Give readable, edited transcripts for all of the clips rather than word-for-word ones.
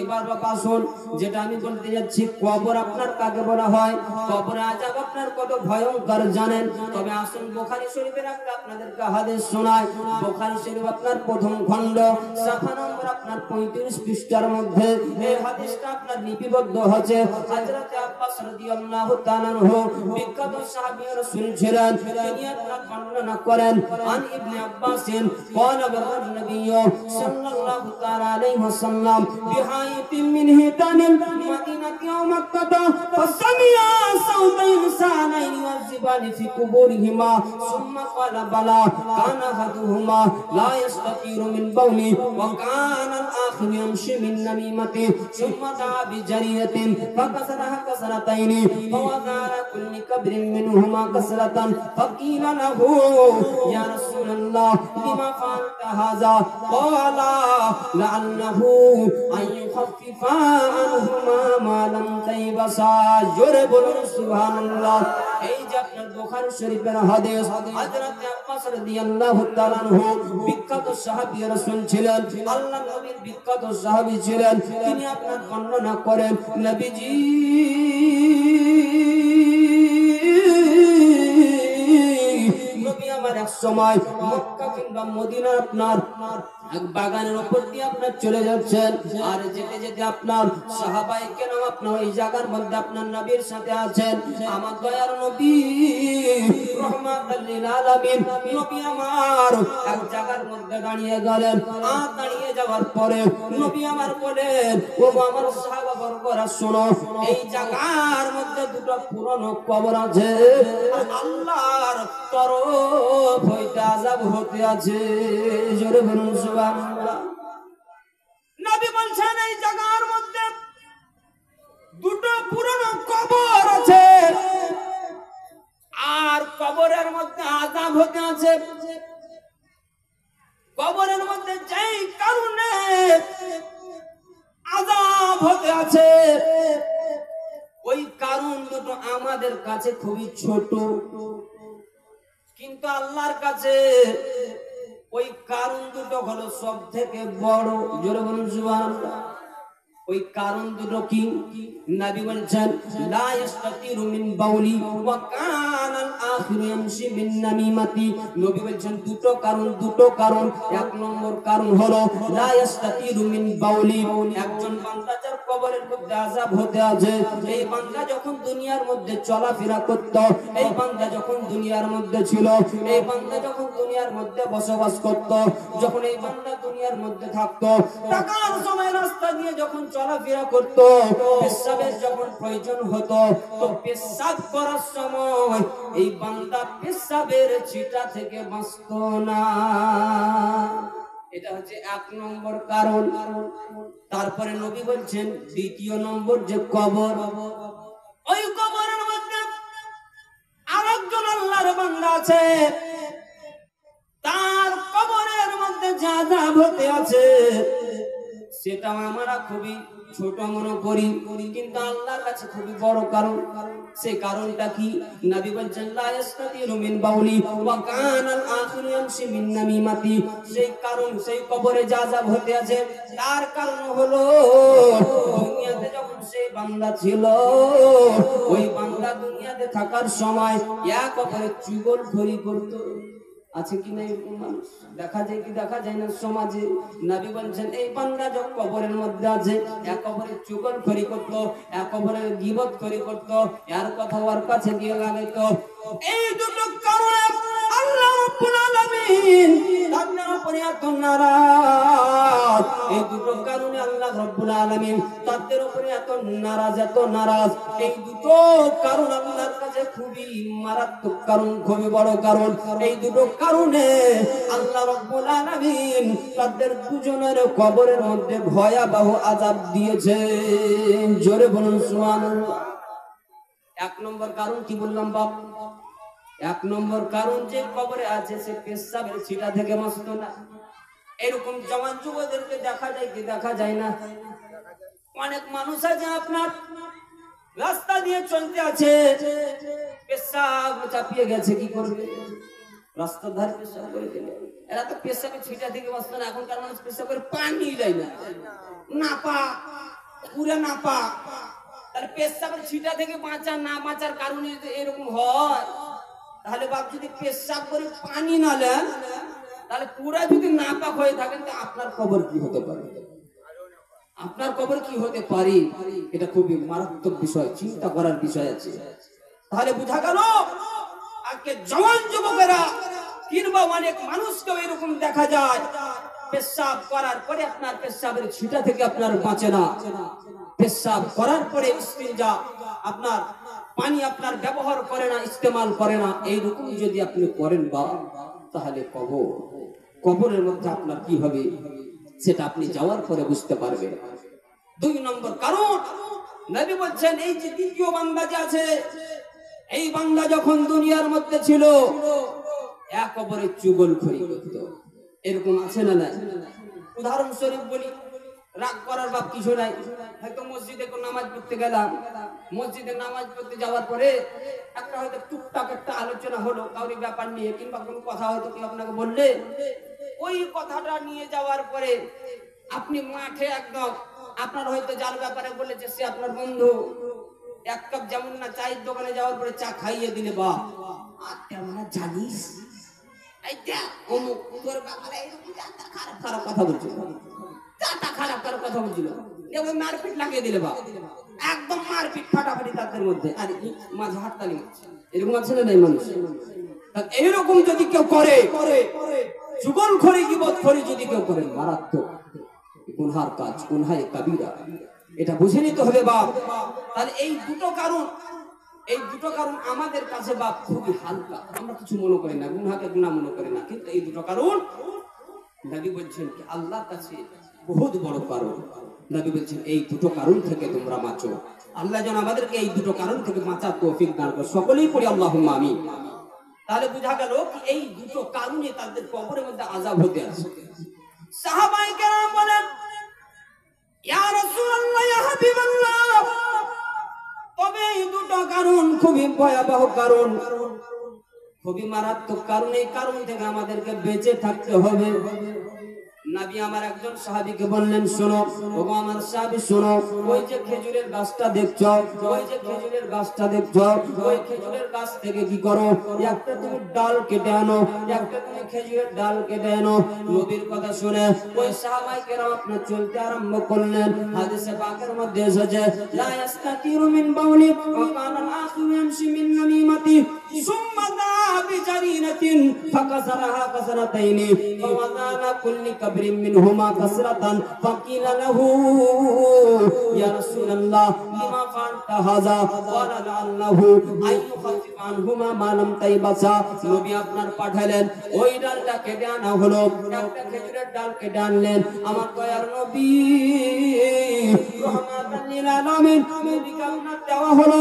এবার বাবা শুন, যেটা আমি বলতে যাচ্ছি, কবর আপনার কাকে বলা হয়, কবরে আযাব আপনার কত ভয়ঙ্কর জানেন? তবে আসুন বুখারী শরীফের একটা আপনাদেরকে হাদিস শোনায়। বুখারী শরীফ আপনার প্রথম খণ্ড সাফা নম্বর আপনার 35 পৃষ্ঠার মধ্যে এই হাদিসটা আপনার লিপিবদ্ধ হয়েছে। হযরত আব্বাস রাদিয়াল্লাহু তাআলা আনহু বিখ্যাত সাহাবী রাসূল ছিলেন, তিনি আপনার বর্ণনা করেন, আন ইবনে আব্বাসিন قال بر النبي صلى الله تعالى عليه وسلم بحائط من حيطان المدينة ومكة فسمع صوت إنسانين يعذبان في قبورهما ثم قال بلى كان أحدهما لا يستطيع من بوله وكان الآخر يمشي من نميمته ثم دعا بجريدة فكسرها كسرتين فوضع على كل كبر منهما كسرة فقيل له يا رسول الله لما فعلت هذا قال لعله أن يخفف عنهما ما لم تيبسا جرب سبحان الله। এই যে আপনার বুখারী শরীফের হাদিস, হযরত আব্বাস রাদিয়াল্লাহু তাআলা আনহু বিখ্যাত সাহাবী রাসূল ছিলেন, আল্লাহর নবীর বিখ্যাত সাহাবী ছিলেন, তিনি আপনার বর্ণনা করেন নবীজি আমার এক সময় মক্কা কিংবা মদিনা আপনার এক বাগানের উপর দিয়ে আপনার চলে যাচ্ছেন, আর যেতে যেতে আপনার সাহাবায়ে কেরাম আপনার ওই জায়গার মধ্যে আপনার নবীর সাথে আছেন। আমার দয়ার নবী রাহমাতুল লিল আলামিন নবী আমার এক জায়গার মধ্যে দাঁড়িয়ে গেলেন। আর দাঁড়িয়ে যাওয়ার পরে নবী আমার বলেন, ও আমার সাহাবাবর্গরা শোনো, এই জায়গার মধ্যে দুটো পুরনো কবর আছে, আল্লাহর তরফ হইতে আযাব হতে আছে। জোরে বলুন সুবহানাল্লাহ। নবী বলছেন এই জায়গার মধ্যে দুটো পুরনো কবর আছে, আর কবরের মধ্যে আযাব হতে আছে। কবরের মধ্যে যেই কারণে আযাব হতে আছে, ওই কারণ দুটো আমাদের কাছে খুবই ছোট, কিন্তু আল্লাহর কাছে ওই কারণ দুটো হলো সব থেকে বড়। জোরে বলুন সুবহানাল্লাহ। ওই কারণ দুটো কি? নবী বলেছেন লা ইস্তাতিরু মিন বাউলি ওয়া কানা আল-আখিরু ইয়ামশি মিন নামিমাতি। নবী বলেছেন দুটো কারণ। এক নম্বর কারণ হলো লা ইস্তাতিরু মিন বাউলি, একজন বান্দা যার কবরের মধ্যে আযাব হতে আছে, এই বান্দা যখন দুনিয়ার মধ্যে চলাফেরা করত, এই বান্দা যখন দুনিয়ার মধ্যে ছিল, এই বান্দা যখন দুনিয়ার মধ্যে বসবাস করত, যখন এই বান্দা দুনিয়ার মধ্যে থাকতো, টাকার সময় রাস্তা দিয়ে যখন চলাফেরা করত, পেশাবের যখন প্রয়োজন হতো, তো পেশাব করার সময় এই বান্দা পেশাবের ছিটা থেকে বাঁচত না। এটা হচ্ছে এক নম্বর কারণ। তারপরে নবী বলছেন দ্বিতীয় নম্বর যে কবর, ওই কবরের মধ্যে আরেকজন আল্লাহর বান্দা আছে, তার কবরের মধ্যে যা আযাব হতে আছে সেটা আমরা খুবই ছোট মনে করি, কিন্তু আল্লাহর কাছে খুবই বড় কারণ। সেই কারণটা কি? নবী বলেন লা ইস্তাতিরু মিন বাউলি ওয়া কানা আল-আখিরু ইয়ামশি মিন নামিমাতি। সেই কারণ, সেই কবরে যা আযাব হতে আছে তার কারণ হলো দুনিয়াতে যখন সেই বান্দা ছিল, ওই বান্দা দুনিয়াতে থাকার সময় এক অপরের চুগলখড়ি করত। আছে কি না এরকম মানুষ? দেখা যায় কি দেখা যায় না সমাজে? নবী বলেছেন এই বান্দা যখন কবরের মধ্যে আছে, এক অপরের চুগলখড়ি করত, এক অপরের গীবতখড়ি করত, এর কথা ওর কাছে গিয়ে লাগাইতো। এই দুটো কারণে আল্লাহ রাব্বুল আলামিন তাদের উপরে এত নারাজ। এই দুটো কারণে আল্লাহ রাব্বুল আলামিন তাদের উপরে এত নারাজ। এই দুটো কারণ আল্লাহর কাছে খুবই মারাত্মক কারণ, খুবই বড় কারণ। এই দুটো কারণে আল্লাহ রাব্বুল আলামিন তাদের দুজনের কবরের মধ্যে ভয়াবহ আযাব দিয়েছে। জোরে বলুন সুবহানাল্লাহ। এক নম্বর কারণ কি বললাম বাপ? এক নম্বর কারণ যে কবরে আছে সে পেশাবের ছিটা থেকে বাঁচত না। এরকম জওয়ান যুবকদেরকে দেখা যায় কি দেখা যায় না? অনেক মানুষ আছে আপনার রাস্তা দিয়ে চলতে আছে, পেশাব চাপিয়ে গেছে, কি করবে? রাস্তার ধারে পেশাব করে দিলে। এরা তো পেশাবে ছিটা থেকে বাঁচত না, এখনকার মানুষ পেশাব করে পানি দেয় না, নাপা পুরো নাপা। তাহলে পেশাবের ছিটা থেকে বাঁচা না বাঁচার কারণে যদি এরকম হয়, তাহলে বাপ যদি পেশাব করে পানি না নেন, তাহলে পুরা যদি নাপাক হয়ে থাকেন, তো আপনার কবর কি হতে পারে? আপনার কবর কি হতে পারে? এটা খুবই মারাত্মক বিষয়, চিন্তা করার বিষয় আছে। তাহলে বোঝা গেল আজকে জওয়ান যুবকেরা কিংবা অনেক মানুষকেও এরকম দেখা যায়, পেশাব করার পরে আপনার পেশাবের ছিটা থেকে আপনার বাঁচে না, পেশাব করার পরে ইস্তিনজা আপনার পানি আপনার ব্যবহার করে না, ইস্তেমাল করে না। এইরকম যদি আপনি করেন বা, তাহলে কবরের মধ্যে আপনার কি হবে সেটা আপনি যাওয়ার পরে বুঝতে পারবেন। 2 নম্বর কারণ, নবী বলছেন এই যে দ্বিতীয় বান্দা যে আছে, এই বান্দা যখন দুনিয়ার মধ্যে ছিল এক কবরে চুগলখড়ি করত। এরকম আছে না নাই? উদাহরণস্বরূপ বলি, রাগ করার বাপ কিছু নাই। হয়তো মসজিদে কোন নামাজ পড়তে গেলাম, মসজিদে নামাজ পড়তে যাওয়ার পরে একটা হয়তো টুকটাক একটা আলোচনা হলো কাউরি ব্যাপার নিয়ে, কিংবা কোনো কথা হয়তো কেউ আপনাকে বললে, ওই কথাটা নিয়ে যাওয়ার পরে আপনি মাঠে একদম আপনার হয়তো যার ব্যাপারে বলেছে সে আপনার বন্ধু, এক কাপ যেমন না চায়ের দোকানে যাওয়ার পরে চা খাইয়ে দিলে, বা জানিস খারাপ কথা বলছিল, চাটা খারাপ খারাপ কথা বলছিল, মারপিট লাগিয়ে দিলে, বা একদম মারপিট ফাটাফাটি তাদের মধ্যে, আর মাঝে হাততালি মারছে। এরকম আছে না নাই মানুষ? এইরকম যদি কেউ করে, চুগলখড়ি গীবতখড়ি যদি কেউ করে, মারাত্মক গুনহার কাজ, গুনহায়ে কাবীরা। এটা বুঝে নিতে হবে বাপ। তাহলে এই দুটো কারণ আমাদের কাছে বাপ খুবই হালকা, আমরা কিছু মনে করি না, গুনহাকে গুনাহ মনে করি না, কিন্তু এই দুটো কারণ নবী বলছেন কি আল্লাহর কাছে বহুত বড় কারণ। নবী বলছেন এই দুটো কারণ থেকে তোমরা বাঁচো। আল্লাহ যেন আমাদেরকে এই দুটো কারণ থেকে বাঁচার তৌফিক দান করে। সকলেই পড়ি আল্লাহুম্মা আমিন। তাহলে বোঝা গেল কি এই দুটো কারণে তাদের কবরের মধ্যে আযাব হতে আছে। সাহাবায়ে কেরাম বলেন, ইয়া রাসূলুল্লাহ, ইয়া হাবিবাল্লাহ, তবে এই দুটো কারণ খুবই ভয়াবহ কারণ, খুবই মারাত্মক কারণ। এই কারণ থেকে আমাদেরকে বেঁচে থাকতে হবে। নবী আমার একজন সাহাবীকে বললেন, শোনো ওগো আমার সাহাবী শোনো, ওই যে খেজুরের গাছটা দেখছো, ওই যে খেজুরের গাছটা দেখছো, ওই খেজুরের গাছ থেকে কি করো, একটা তুমি ডাল কেটে আনো, একটা তুমি খেজুরের ডাল কেটে আনো। নবীর কথা শুনে ওই সাহাবায়ে কেরাম আপনার চলতে আরম্ভ করলেন। হাদিসে পাকের মধ্যে এসেছে, লা ইস্তাতিরু মিন বাউলি ওয়া কানা আখিরু ইয়ামশি মিন নামিমাতি সুম্মা দা বিজারিনাতিন ফাকাসারাহা কাসরাতাইনি ফাওয়াদানা কুল্লি منهما كسرة فقيل له يا رسول الله لما فعلت هذا قال لعله أن يخفف عنهما ما لم تيبسا। নবী আপনার পাঠালেন, ওই ডালটা কেটে আনা হলো, একটা খেজুরের ডাল কেটে আনলেন। আমার দয়ার নবী রাহমাতাল লিল আলামিন নবীকে আপনার দেওয়া হলো।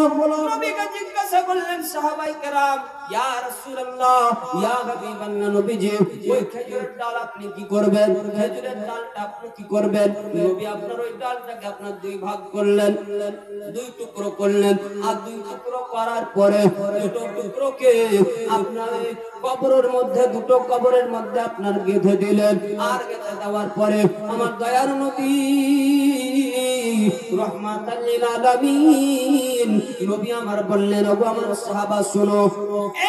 নবীকে জিজ্ঞাসা করলেন সাহাবায়ে কেরাম, ইয়া রাসূলুল্লাহ, ইয়া হাবিবাল্লাহ, নবীজি ওই খেজুরের ডাল আপনি কি করবেন? খেজুরের ডালটা আপনি কি করবেন? নবী আপনার ওই ডালটাকে আপনার 2 ভাগ করলেন, 2 টুকরো করলেন, আর 2 টুকরো করার পরে দুটো টুকরোকে আপনার কবরের মধ্যে, দুটো কবরের মধ্যে আপনার গেঁথে দিলেন। আর গেঁথে দেওয়ার পরে আমার দয়ার নবী রাহমাতাল লিল আলামিন নবী আমার বললেন, ওগো আমার সাহাবা শোনো,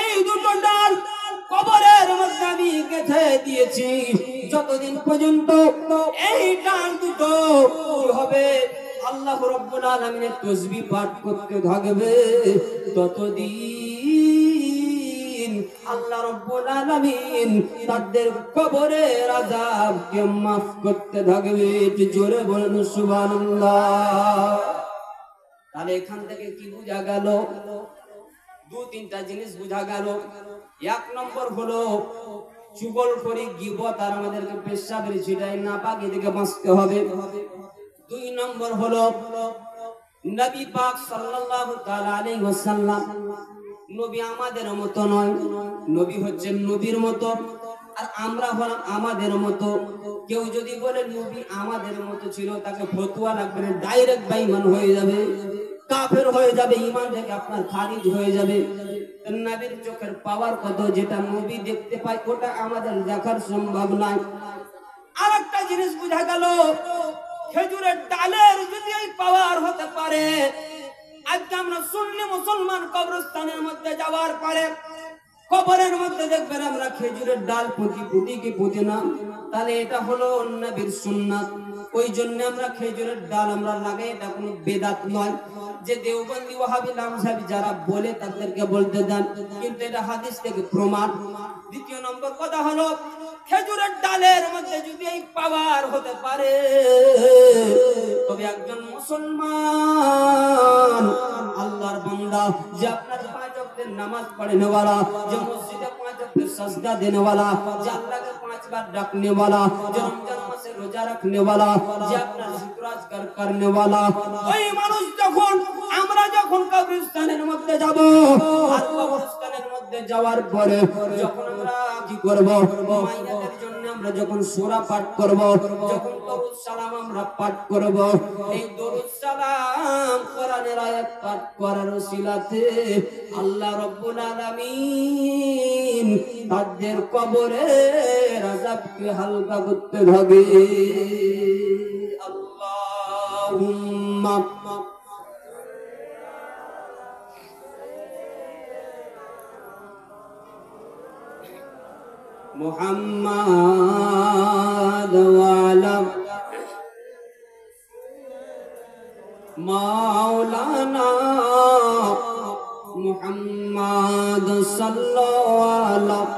এই দুটো ডাল কবরের মধ্যে আমি গেঁথে দিয়েছি, যতদিন পর্যন্ত এই ডাল দুটো হবে আল্লাহ রাব্বুল আলামিনের তাসবিহ পাঠ করতে থাকবে, ততদিন আল্লাহ রাব্বুল আলামিন তাদের কবরের আযাবকে মাফ করতে থাকবে। জোরে বলেন সুবহানাল্লাহ। তাহলে এখান থেকে কি বোঝা গেল? 2-3টা জিনিস বোঝা গেল। 1 নম্বর হলো চুগলখড়ি গীবত আর আমাদেরকে পেশাবের ছিটাই না পাক এদিকে বাঁচতে হবে। 2 নম্বর হলো নবী পাক সাল্লাল্লাহু তাআলা আলাইহি ওয়াসাল্লাম নবী আমাদের মতো নয়, নবী হচ্ছেন নবীর মতো, আর আমরা হলাম আমাদের মতো। কেউ যদি বলে নবী আমাদের মতো ছিল, তাকে ফতোয়া লাগবে না, ডাইরেক্ট বেঈমান হয়ে যাবে, কাফের হয়ে যাবে, ঈমান থেকে আপনার খারিজ হয়ে যাবে। নবীর চোখের পাওয়ার কত, যেটা নবী দেখতে পায় ওটা আমাদের দেখার সম্ভব নয়। আর একটা জিনিস বোঝা গেল, খেজুরের ডালের যদি এই পাওয়ার হতে পারে, আজকে আমরা সুন্নি মুসলমান কবরস্থানের মধ্যে যাওয়ার পরে কবরের মধ্যে দেখবেন আমরা খেজুরের ডাল পুঁতি কি পুঁতি না, তাহলে এটা হলো নবীর সুন্নাত। ওই জন্য আমরা খেজুরের ডাল আমরা লাগাই, এটা কোনো বেদাত নয়। যে দেওবন্দি ওয়াহাবি লামসাবি যারা বলে তাদেরকে বলতে দেন, কিন্তু এটা হাদিস থেকে প্রমাণ। দ্বিতীয় নম্বর কথা হলো, খেজুরের ডালের মধ্যে যদি এই পাওয়ার হতে পারে, তবে একজন মুসলমান আল্লাহর বান্দা, যে আপনার 5 ওয়াক্তের নামাজ পড়নে वाला, যে মসজিদে 5 ওয়াক্তের সাজদা দেনে वाला, যে আল্লাহকে 5 বার ডাকনে वाला, যে রমজান মাসে রোজা রাখনে वाला, যে আপনার যিকর আজকার করনে वाला, ওই মানুষ আমরা যখন কবরস্থানের মধ্যে যাব, আর কবরস্থানের মধ্যে যাওয়ার পরে যখন আমরা কি করব, মাইয়াতের জন্য আমরা যখন সূরা পাঠ করব, যখন দরুদ সালাম আমরা পাঠ করব, এই দরুদ সালাম কোরআনের আয়াত পাঠ করার ওসিলাতে আল্লাহ রাব্বুল আলামিন তাদের কবরের আযাবকে হালকা করতে থাকে। আল্লাহুম্মা মুহাম্মাদ ওয়া আলা মাওলানা মুহাম্মাদ সাল্লাল্লাহু